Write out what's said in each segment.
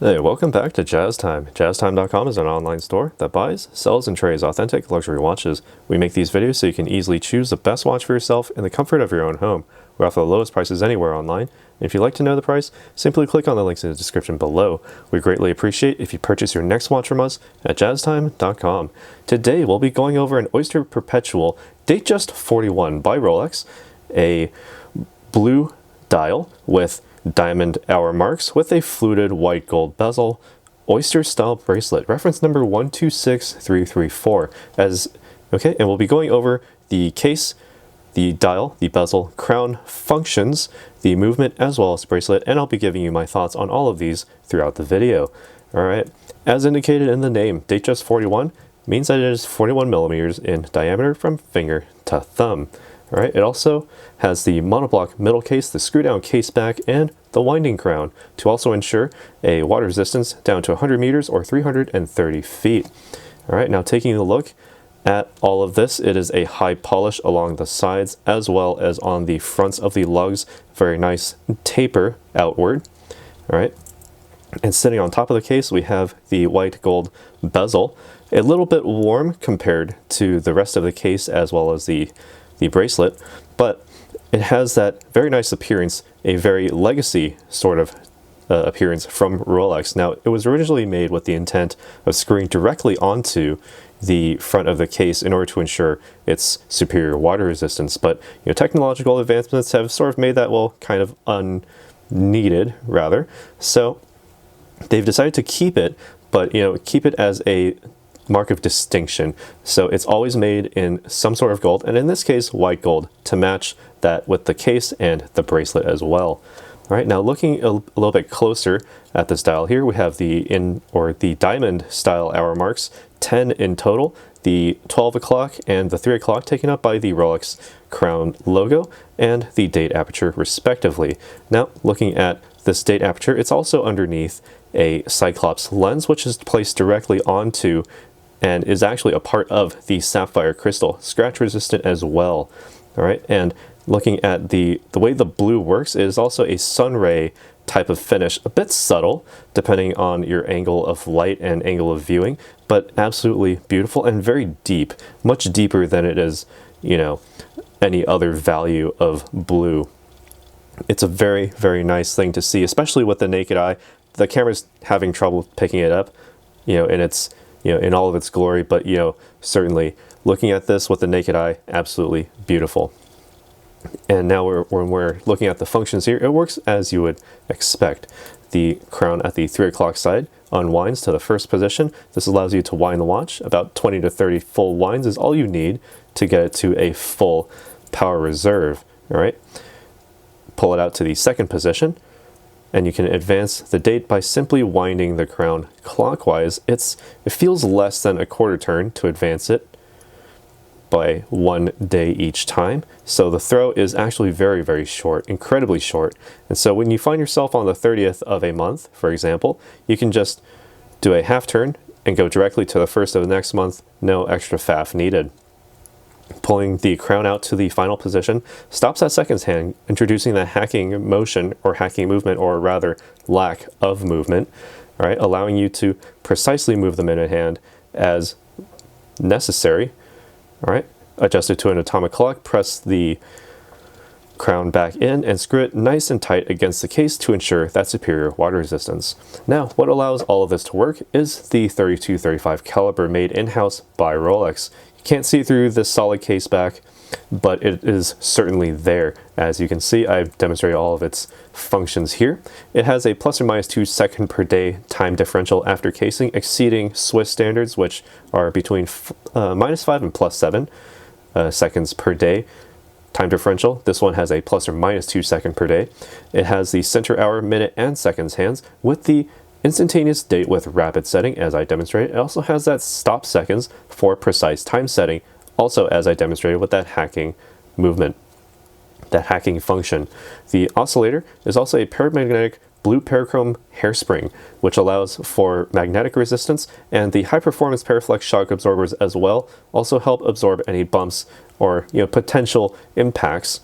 Hey, welcome back to Jazz Time. JazzTime.com is an online store that buys, sells, and trades authentic luxury watches. We make these videos so you can easily choose the best watch for yourself in the comfort of your own home. We offer the lowest prices anywhere online. And if you'd like to know the price, simply click on the links in the description below. We greatly appreciate if you purchase your next watch from us at JazzTime.com. Today, we'll be going over an Oyster Perpetual Datejust 41 by Rolex, a blue dial with diamond hour marks with a fluted white gold bezel oyster style bracelet, reference number 126334. And we'll be going over the case, the dial, the bezel, crown functions, the movement, as well as the bracelet, and I'll be giving you my thoughts on all of these throughout the video. Alright, as indicated in the name, Datejust 41 means that it is 41 millimeters in diameter from finger to thumb. Alright, it also has the monoblock middle case, the screw down case back, and the winding crown to also ensure a water resistance down to 100 meters or 330 feet. Alright, now taking a look at all of this, it is a high polish along the sides as well as on the fronts of the lugs. Very nice taper outward. Alright, and sitting on top of the case we have the white gold bezel, a little bit warm compared to the rest of the case as well as the bracelet, but it has that very nice appearance, a very legacy sort of appearance from Rolex. Now, it was originally made with the intent of screwing directly onto the front of the case in order to ensure its superior water resistance, but technological advancements have sort of made that, well, kind of unneeded, rather. So they've decided to keep it, but keep it as a mark of distinction. So it's always made in some sort of gold, and in this case white gold, to match that with the case and the bracelet as well. All right, now looking a little bit closer at this dial here, we have the diamond style hour marks, 10 in total, the 12 o'clock and the 3 o'clock taken up by the Rolex crown logo and the date aperture respectively. Now looking at this date aperture, it's also underneath a Cyclops lens, which is placed directly onto and is actually a part of the sapphire crystal, scratch resistant as well. All right, and looking at the way the blue works, it is also a sunray type of finish, a bit subtle depending on your angle of light and angle of viewing, but absolutely beautiful and very deep, much deeper than it is, any other value of blue. It's a very, very nice thing to see, especially with the naked eye. The camera's having trouble picking it up, in its in all of its glory, but certainly looking at this with the naked eye, absolutely beautiful. And now when we're looking at the functions here, it works as you would expect. The crown at the 3 o'clock side unwinds to the first position. This allows you to wind the watch. About 20 to 30 full winds is all you need to get it to a full power reserve. All right, pull it out to the second position, and you can advance the date by simply winding the crown clockwise. It feels less than a quarter turn to advance it by 1 day each time. So the throw is actually very, very short, incredibly short. And so when you find yourself on the 30th of a month, for example, you can just do a half turn and go directly to the first of the next month, no extra faff needed. Pulling the crown out to the final position stops that seconds hand, introducing the hacking motion or hacking movement, or rather lack of movement, all right, allowing you to precisely move the minute hand as necessary. All right, adjust it to an atomic clock, press the crown back in and screw it nice and tight against the case to ensure that superior water resistance. Now, what allows all of this to work is the 32-35 caliber made in-house by Rolex. Can't see through this solid case back, but it is certainly there. As you can see, I've demonstrated all of its functions here. It has a plus or minus 2 second per day time differential after casing, exceeding Swiss standards, which are between -5 and +7 seconds per day time differential. This one has a plus or minus 2 second per day. It has the center hour, minute, and seconds hands with the instantaneous date with rapid setting, as I demonstrated. It also has that stop seconds for precise time setting, also as I demonstrated with that hacking movement, that hacking function. The oscillator is also a paramagnetic blue parachrome hairspring, which allows for magnetic resistance, and the high-performance Paraflex shock absorbers as well also help absorb any bumps or potential impacts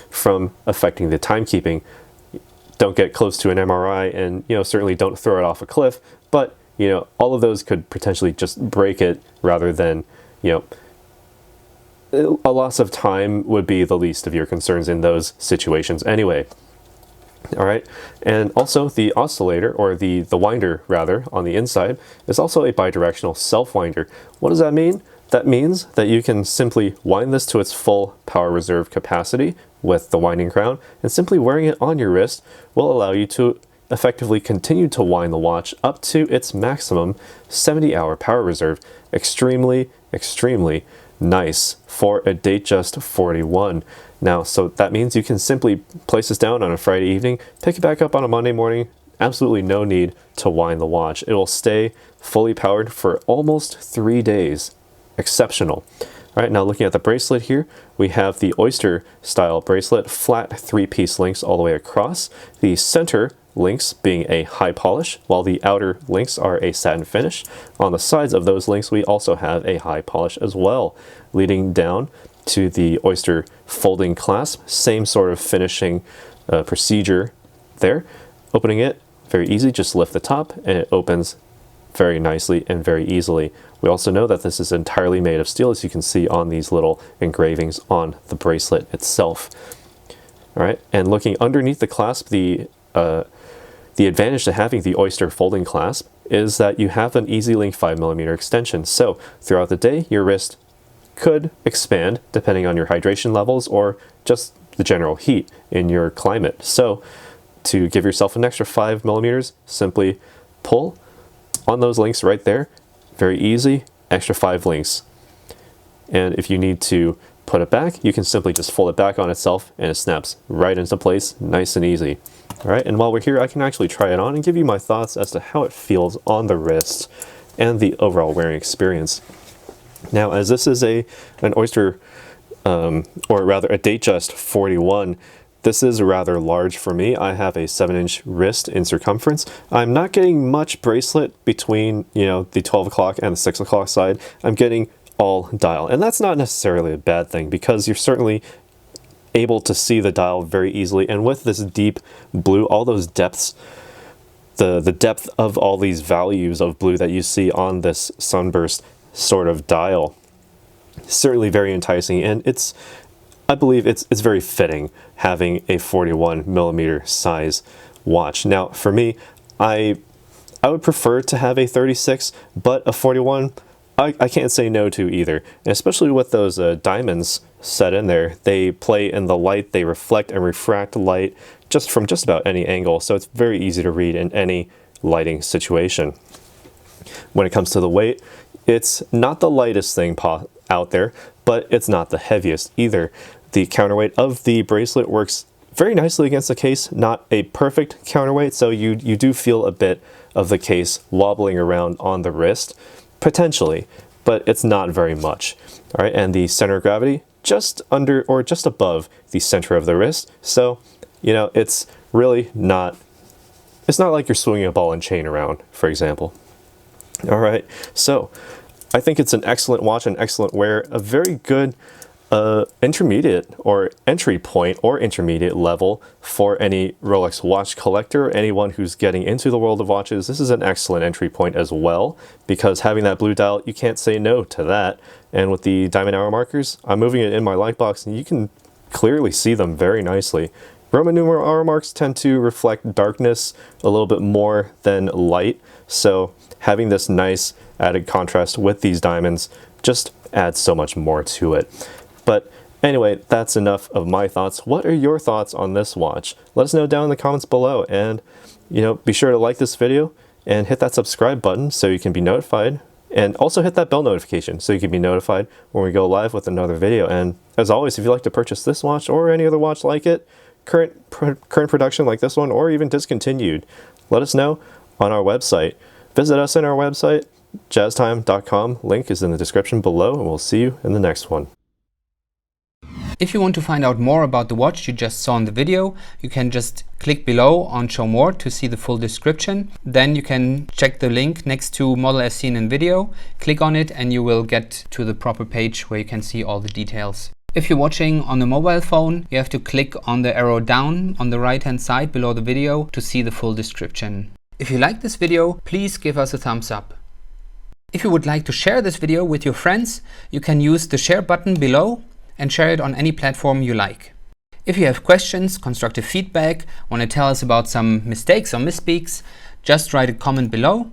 from affecting the timekeeping. don't get close to an MRI, and certainly don't throw it off a cliff, but all of those could potentially just break it, rather than a loss of time would be the least of your concerns in those situations anyway. All right, and also the oscillator, or the winder rather, on the inside is also a bidirectional self-winder. What does that mean? That means that you can simply wind this to its full power reserve capacity with the winding crown, and simply wearing it on your wrist will allow you to effectively continue to wind the watch up to its maximum 70-hour power reserve. Extremely, extremely nice for a Datejust 41. Now, so that means you can simply place this down on a Friday evening, pick it back up on a Monday morning. Absolutely no need to wind the watch. It will stay fully powered for almost 3 days. Exceptional. All right, now looking at the bracelet here, we have the Oyster style bracelet, flat 3-piece links all the way across. The center links being a high polish, while the outer links are a satin finish. On the sides of those links, we also have a high polish as well, leading down to the Oyster folding clasp. Same sort of finishing procedure there. Opening it, very easy, just lift the top and it opens very nicely and very easily. We also know that this is entirely made of steel, as you can see on these little engravings on the bracelet itself. All right, and looking underneath the clasp, the advantage to having the Oyster folding clasp is that you have an Easy Link 5mm extension. So throughout the day, your wrist could expand depending on your hydration levels or just the general heat in your climate. So to give yourself an extra 5mm, simply pull on those links right there. Very easy, extra 5 links. And if you need to put it back, you can simply just fold it back on itself and it snaps right into place, nice and easy. All right, and while we're here, I can actually try it on and give you my thoughts as to how it feels on the wrist and the overall wearing experience. Now, as this is an Oyster, or rather a Datejust 41, this is rather large for me. I have a 7-inch wrist in circumference. I'm not getting much bracelet between, the 12 o'clock and the 6 o'clock side. I'm getting all dial, and that's not necessarily a bad thing, because you're certainly able to see the dial very easily. And with this deep blue, all those depths, the depth of all these values of blue that you see on this sunburst sort of dial, certainly very enticing, and I believe it's very fitting having a 41mm size watch. Now, for me, I would prefer to have a 36, but a 41, I can't say no to either. And especially with those diamonds set in there, they play in the light, they reflect and refract light from just about any angle, so it's very easy to read in any lighting situation. When it comes to the weight, it's not the lightest thing out there, but it's not the heaviest either. The counterweight of the bracelet works very nicely against the case, not a perfect counterweight, so you do feel a bit of the case wobbling around on the wrist, potentially, but it's not very much. All right, and the center of gravity just under or just above the center of the wrist, so it's really not, it's not like you're swinging a ball and chain around, for example. All right, so I think it's an excellent watch, an excellent wear, a very good intermediate or entry point or intermediate level for any Rolex watch collector, anyone who's getting into the world of watches. This is an excellent entry point as well, because having that blue dial, you can't say no to that. And with the diamond hour markers, I'm moving it in my light box and you can clearly see them very nicely. Roman numeral hour marks tend to reflect darkness a little bit more than light, so having this nice added contrast with these diamonds just adds so much more to it. But anyway, that's enough of my thoughts. What are your thoughts on this watch? Let us know down in the comments below, and be sure to like this video and hit that subscribe button so you can be notified, and also hit that bell notification so you can be notified when we go live with another video. And as always, if you'd like to purchase this watch or any other watch like it, current production like this one, or even discontinued, let us know on our website. Visit us on our website, jazztime.com. Link is in the description below, and we'll see you in the next one. If you want to find out more about the watch you just saw in the video, you can just click below on Show More to see the full description. Then you can check the link next to Model as seen in video, click on it, and you will get to the proper page where you can see all the details. If you're watching on a mobile phone, you have to click on the arrow down on the right hand side below the video to see the full description. If you like this video, please give us a thumbs up. If you would like to share this video with your friends, you can use the share button below and share it on any platform you like. If you have questions, constructive feedback, want to tell us about some mistakes or misspeaks, just write a comment below.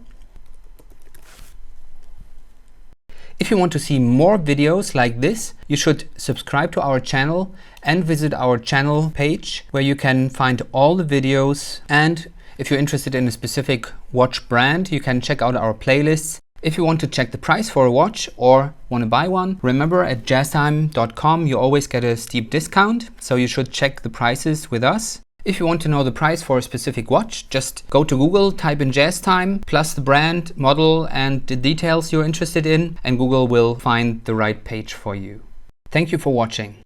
If you want to see more videos like this, you should subscribe to our channel and visit our channel page where you can find all the videos. And if you're interested in a specific watch brand, you can check out our playlists. If you want to check the price for a watch or want to buy one, remember at jazztime.com you always get a steep discount, so you should check the prices with us. If you want to know the price for a specific watch, just go to Google, type in JazzTime, plus the brand, model and the details you're interested in, and Google will find the right page for you. Thank you for watching.